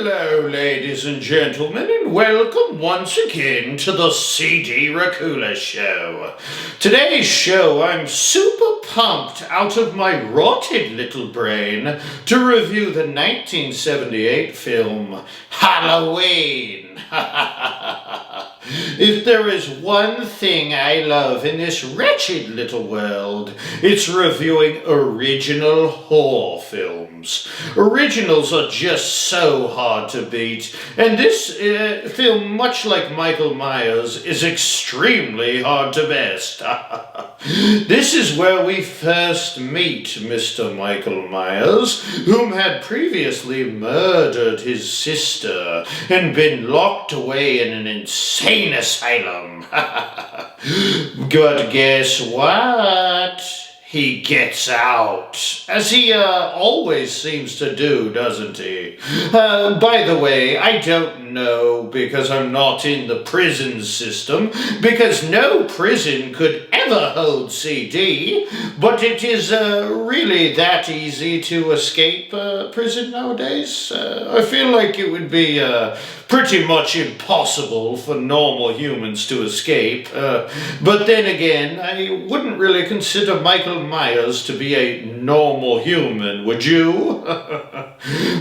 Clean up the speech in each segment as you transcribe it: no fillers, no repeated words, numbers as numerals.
Hello, ladies and gentlemen, and welcome once again to the CD Racoola Show. Today's show, I'm super pumped out of my rotted little brain to review the 1978 film Halloween. If there is one thing I love in this wretched little world, it's reviewing original horror films. Originals are just so hard to beat, and this film, much like Michael Myers, is extremely hard to best. This is where we first meet Mr. Michael Myers, whom had previously murdered his sister and been locked away in an insane asylum. But guess what? He gets out, as he always seems to do, doesn't he? By the way, I don't know, because I'm not in the prison system, because no prison could ever hold CD, but it is really that easy to escape prison nowadays. I feel like it would be pretty much impossible for normal humans to escape, but then again, I wouldn't really consider Michael Myers to be a normal human, would you?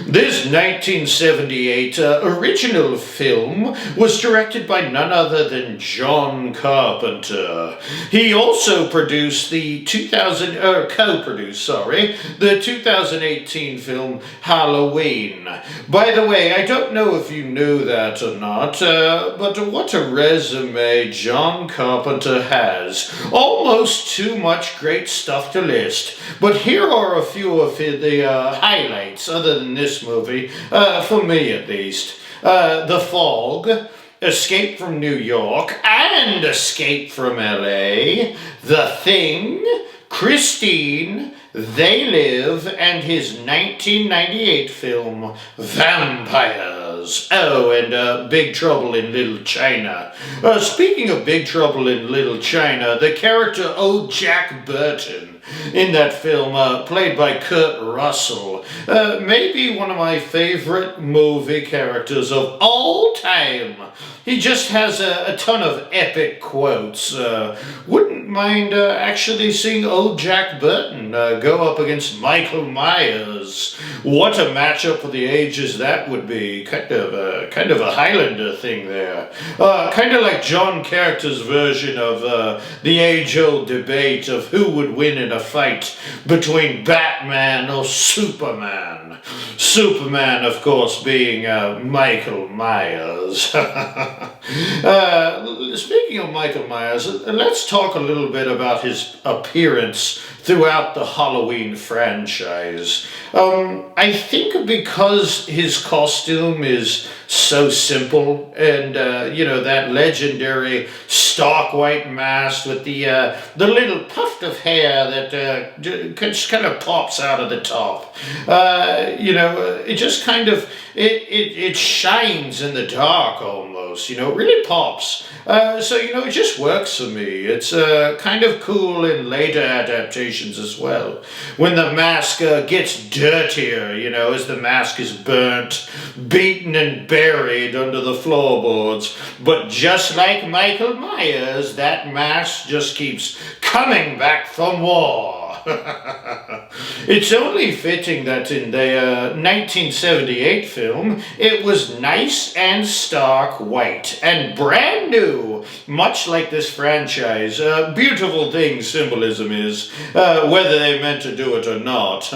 This 1978 original film was directed by none other than John Carpenter. He also produced the 2018 film Halloween. By the way, I don't know if you knew that or not, but what a resume John Carpenter has. Almost too much great stuff to list, but here are a few of the highlights, other than this movie, for me at least. The Fog, Escape from New York, and Escape from LA, The Thing, Christine, They Live, and his 1998 film Vampires. Oh, and Big Trouble in Little China. Speaking of Big Trouble in Little China, the character Old Jack Burton in that film, played by Kurt Russell, maybe one of my favorite movie characters of all time. He just has a ton of epic quotes. Wouldn't mind actually seeing Old Jack Burton go up against Michael Myers. What a matchup for the ages that would be. Kind of a Highlander thing there. Kind of like John Carter's version of the age-old debate of who would win in a fight between Batman or Superman. Superman, of course, being Michael Myers. Speaking of Michael Myers, let's talk a little bit about his appearance throughout the Halloween franchise. I think because his costume is so simple, and that legendary stark white mask with the little tuft of hair that just kind of pops out of the top. It just kind of it shines in the dark almost. It really pops. So it just works for me. It's kind of cool in later adaptations as well, when the mask gets dirtier, as the mask is burnt, beaten, and buried under the floorboards. But just like Michael Myers, that mask just keeps coming back for more. It's only fitting that in the 1978 film, it was nice and stark white and brand new, much like this franchise. Beautiful thing symbolism is, whether they meant to do it or not.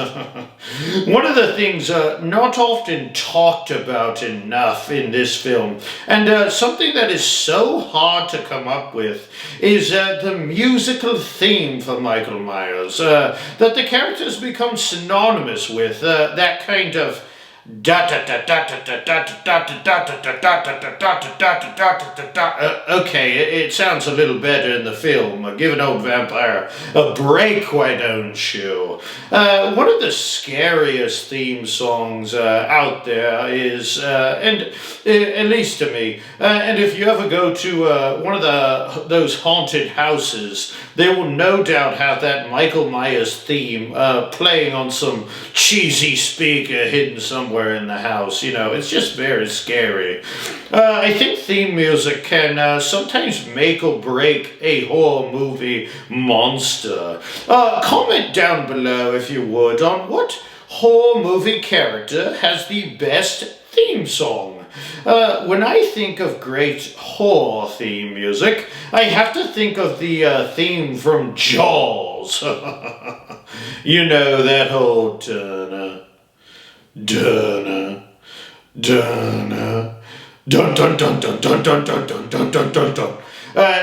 One of the things not often talked about enough in this film, and something that is so hard to come up with, is the musical theme for Michael Myers, that the characters become synonymous with, that kind of okay, it sounds a little better in the film. Give an old vampire a break, why don't you? One of the scariest theme songs out there is, and at least to me, and if you ever go to one of those haunted houses, they will no doubt have that Michael Myers theme playing on some cheesy speaker hidden somewhere somewhere in the house. You know, it's just very scary. I think theme music can sometimes make or break a horror movie monster. Comment down below, if you would, on what horror movie character has the best theme song. When I think of great horror theme music, I have to think of the theme from Jaws. You know, that whole dun dun dun dun dun dun dun dun dun dun dun dun dun dun dun.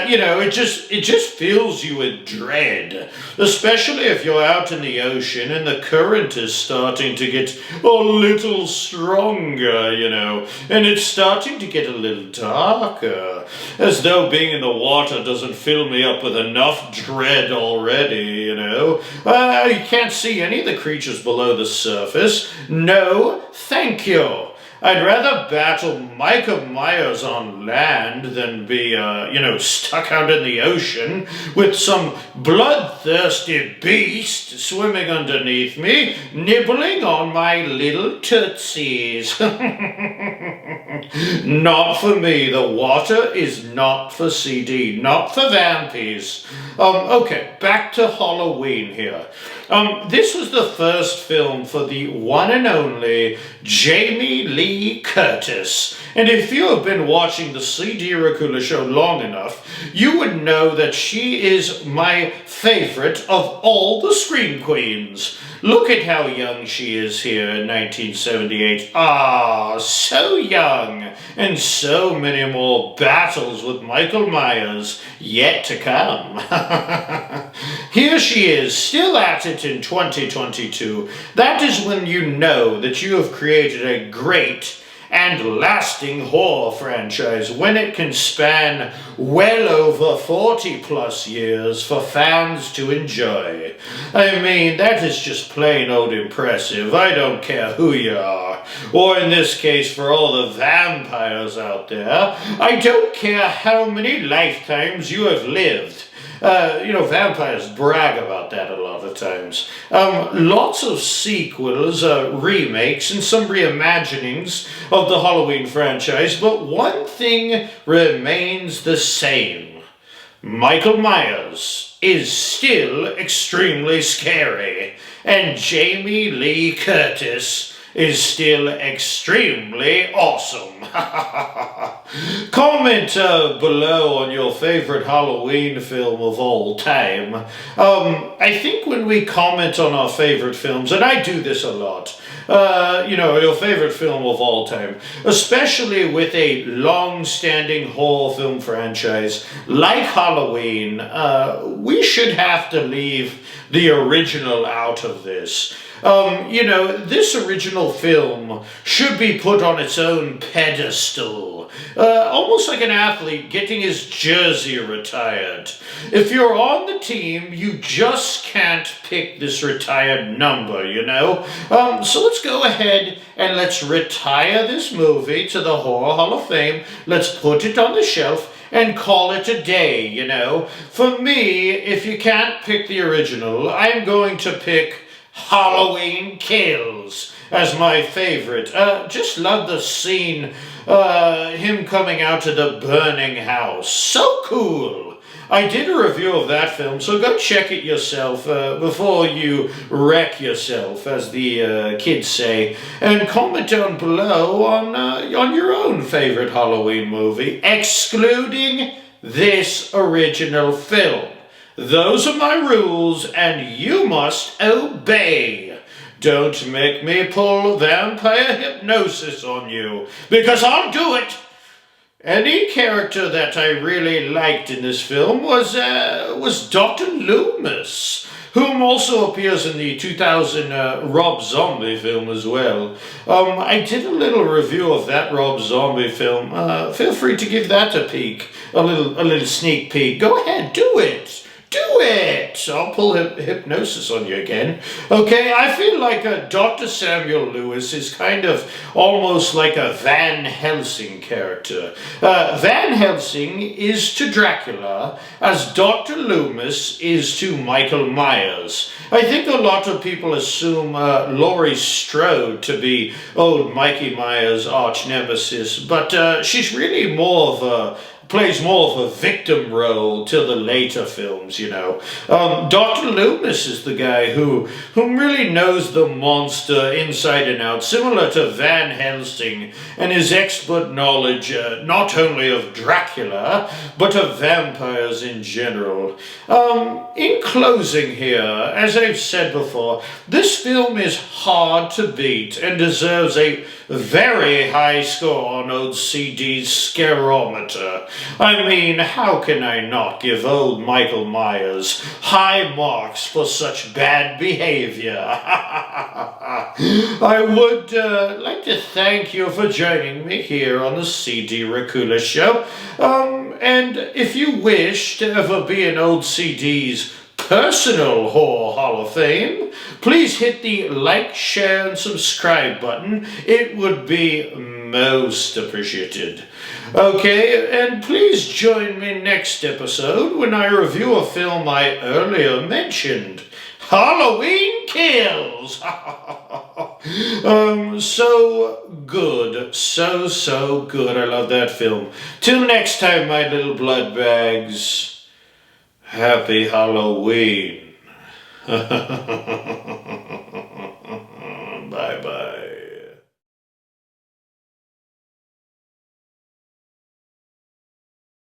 You know, it just fills you with dread, especially if you're out in the ocean and the current is starting to get a little stronger, you know, and it's starting to get a little darker, as though being in the water doesn't fill me up with enough dread already, you know. You can't see any of the creatures below the surface. No, thank you. I'd rather battle Michael Myers on land than be, you know, stuck out in the ocean with some bloodthirsty beast swimming underneath me, nibbling on my little tootsies. Not for me. The water is not for CD, not for vampires. Okay, back to Halloween here. This was the first film for the one and only Jamie Lee Curtis. And if you have been watching the CD Racoola Show long enough, you would know that she is my favorite of all the Scream Queens. Look at how young she is here in 1978. Ah, so young, and so many more battles with Michael Myers yet to come. Here she is, still at it in 2022. That is when you know that you have created a great and lasting horror franchise, when it can span well over 40 plus years for fans to enjoy. I mean, that is just plain old impressive. I don't care who you are, or in this case for all the vampires out there, I don't care how many lifetimes you have lived. You know, vampires brag about that a lot of times. Lots of sequels, remakes, and some reimaginings of the Halloween franchise, but one thing remains the same. Michael Myers is still extremely scary, and Jamie Lee Curtis is still extremely awesome. Comment below on your favorite Halloween film of all time. I think when we comment on our favorite films, and I do this a lot, you know, your favorite film of all time, especially with a long-standing horror film franchise like Halloween, we should have to leave the original out of this. You know, this original film should be put on its own pedestal, almost like an athlete getting his jersey retired. If you're on the team, you just can't pick this retired number, you know? So let's go ahead and let's retire this movie to the Horror Hall of Fame. Let's put it on the shelf and call it a day, you know? For me, if you can't pick the original, I'm going to pick Halloween Kills as my favorite. Just love the scene, him coming out of the burning house. So cool. I did a review of that film, so go check it yourself before you wreck yourself, as the kids say. And comment down below on your own favorite Halloween movie, excluding this original film. Those are my rules, and you must obey. Don't make me pull vampire hypnosis on you, because I'll do it. Any character that I really liked in this film was Dr. Loomis, whom also appears in the 2000 Rob Zombie film as well. I did a little review of that Rob Zombie film. Feel free to give that a peek, a little sneak peek. Go ahead, do it. Do it! I'll pull hypnosis on you again. Okay, I feel like Dr. Samuel Lewis is kind of almost like a Van Helsing character. Van Helsing is to Dracula as Dr. Loomis is to Michael Myers. I think a lot of people assume Laurie Strode to be old Mikey Myers' arch nemesis, but she's really plays more of a victim role till the later films, you know. Dr. Loomis is the guy who really knows the monster inside and out, similar to Van Helsing and his expert knowledge not only of Dracula, but of vampires in general. In closing here, as I've said before, this film is hard to beat and deserves a very high score on old CD's Scarometer. I mean, how can I not give old Michael Myers high marks for such bad behavior? I would like to thank you for joining me here on the CD Racoola Show. And if you wish to ever be an old CD's personal Horror Hall of Fame, please hit the like, share, and subscribe button. It would be most appreciated. Okay, and please join me next episode when I review a film I earlier mentioned, Halloween Kills. So good, so good. I love that film. Till next time, my little blood bags. Happy Halloween. Bye-bye.